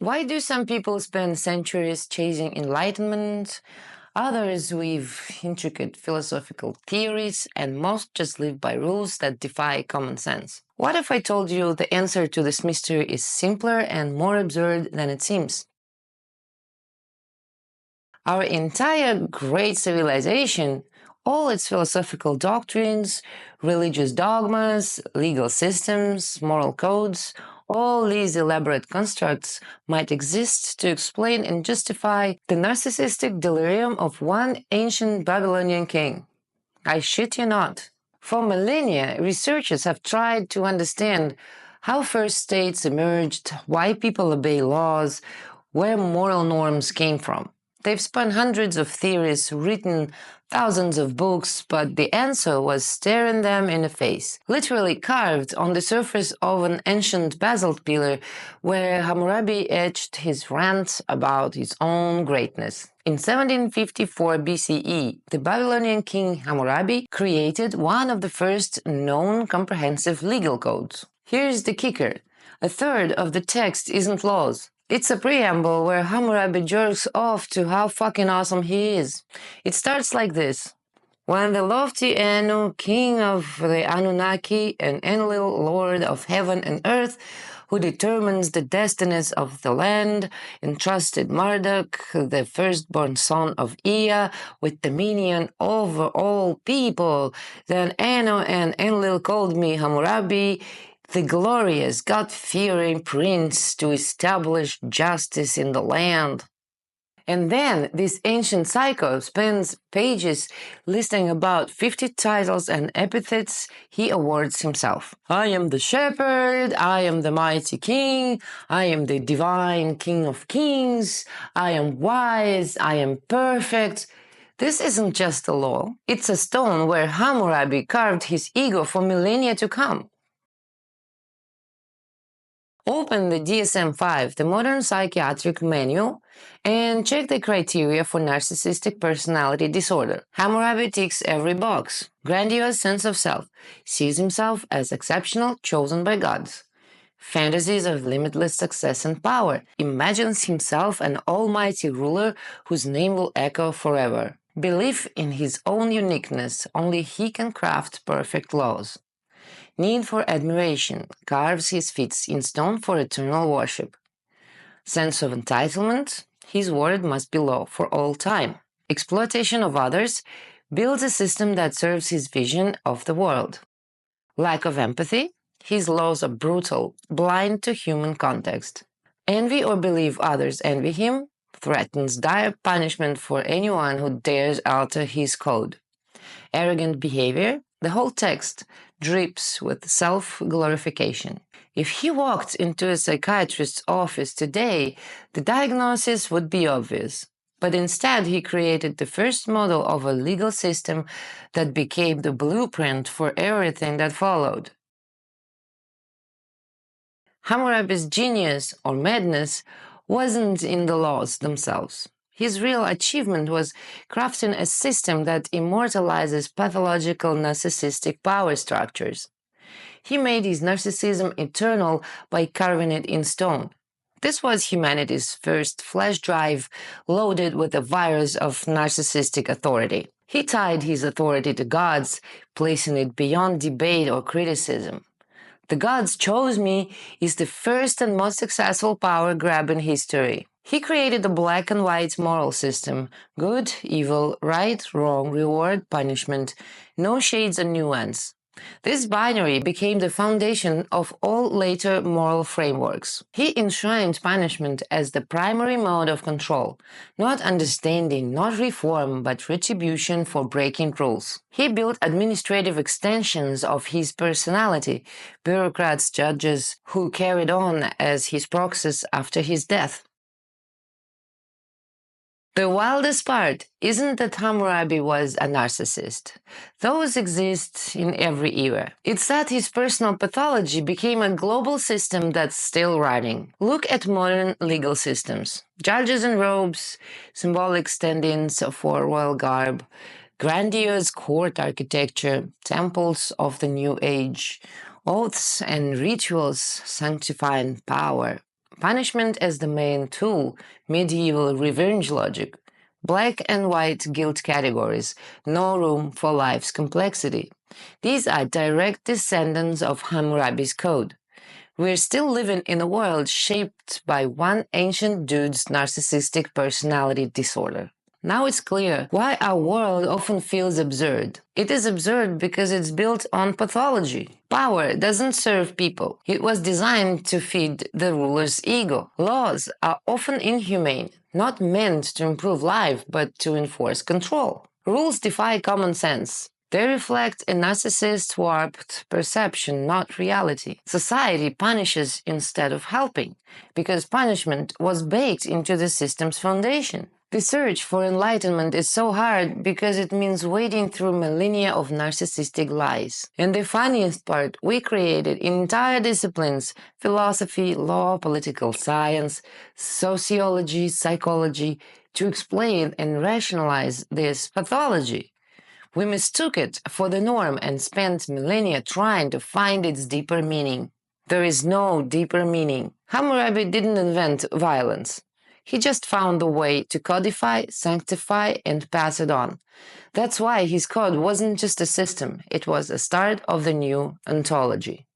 Why do some people spend centuries chasing enlightenment, others weave intricate philosophical theories, and most just live by rules that defy common sense? What if I told you the answer to this mystery is simpler and more absurd than it seems? Our entire great civilization, all its philosophical doctrines, religious dogmas, legal systems, moral codes, all these elaborate constructs might exist to explain and justify the narcissistic delirium of one ancient Babylonian king. I shit you not. For millennia, researchers have tried to understand how first states emerged, why people obey laws, where moral norms came from. They've spun hundreds of theories, written thousands of books, but the answer was staring them in the face, literally carved on the surface of an ancient basalt pillar where Hammurabi etched his rant about his own greatness. In 1754 BCE, the Babylonian king Hammurabi created one of the first known comprehensive legal codes. Here's the kicker. A third of the text isn't laws. It's a preamble where Hammurabi jerks off to how fucking awesome he is. It starts like this. When the lofty Anu, king of the Anunnaki and Enlil, lord of heaven and earth, who determines the destinies of the land, entrusted Marduk, the firstborn son of Ea, with dominion over all people, then Anu and Enlil called me Hammurabi, the glorious, God-fearing prince to establish justice in the land. And then this ancient psycho spends pages listing about 50 titles and epithets he awards himself. I am the shepherd, I am the mighty king, I am the divine king of kings, I am wise, I am perfect. This isn't just a law, it's a stone where Hammurabi carved his ego for millennia to come. Open the DSM-5, the Modern Psychiatric Manual, and check the criteria for narcissistic personality disorder. Hammurabi ticks every box. Grandiose sense of self. Sees himself as exceptional, chosen by gods. Fantasies of limitless success and power. Imagines himself an almighty ruler whose name will echo forever. Belief in his own uniqueness. Only he can craft perfect laws. Need for admiration, carves his feet in stone for eternal worship. Sense of entitlement, his word must be law for all time. Exploitation of others, builds a system that serves his vision of the world. Lack of empathy, his laws are brutal, blind to human context. Envy or believe others envy him, threatens dire punishment for anyone who dares alter his code. Arrogant behavior, the whole text drips with self-glorification. If he walked into a psychiatrist's office today, the diagnosis would be obvious. But instead, he created the first model of a legal system that became the blueprint for everything that followed. Hammurabi's genius or madness wasn't in the laws themselves. His real achievement was crafting a system that immortalizes pathological narcissistic power structures. He made his narcissism eternal by carving it in stone. This was humanity's first flash drive loaded with a virus of narcissistic authority. He tied his authority to gods, placing it beyond debate or criticism. The gods chose me is the first and most successful power grab in history. He created a black and white moral system, good, evil, right, wrong, reward, punishment, no shades and nuance. This binary became the foundation of all later moral frameworks. He enshrined punishment as the primary mode of control, not understanding, not reform, but retribution for breaking rules. He built administrative extensions of his personality, bureaucrats, judges, who carried on as his proxies after his death. The wildest part isn't that Hammurabi was a narcissist. Those exist in every era. It's that his personal pathology became a global system that's still running. Look at modern legal systems. Judges in robes, symbolic stand-ins for royal garb, grandiose court architecture, temples of the New Age, oaths and rituals sanctifying power. Punishment as the main tool, medieval revenge logic, black and white guilt categories, no room for life's complexity. These are direct descendants of Hammurabi's code. We're still living in a world shaped by one ancient dude's narcissistic personality disorder. Now it's clear why our world often feels absurd. It is absurd because it's built on pathology. Power doesn't serve people. It was designed to feed the ruler's ego. Laws are often inhumane, not meant to improve life, but to enforce control. Rules defy common sense. They reflect a narcissist's warped perception, not reality. Society punishes instead of helping, because punishment was baked into the system's foundation. The search for enlightenment is so hard because it means wading through millennia of narcissistic lies. And the funniest part, we created entire disciplines: philosophy, law, political science, sociology, psychology, to explain and rationalize this pathology. We mistook it for the norm and spent millennia trying to find its deeper meaning. There is no deeper meaning. Hammurabi didn't invent violence. He just found the way to codify, sanctify, and pass it on. That's why his code wasn't just a system, it was a start of the new ontology.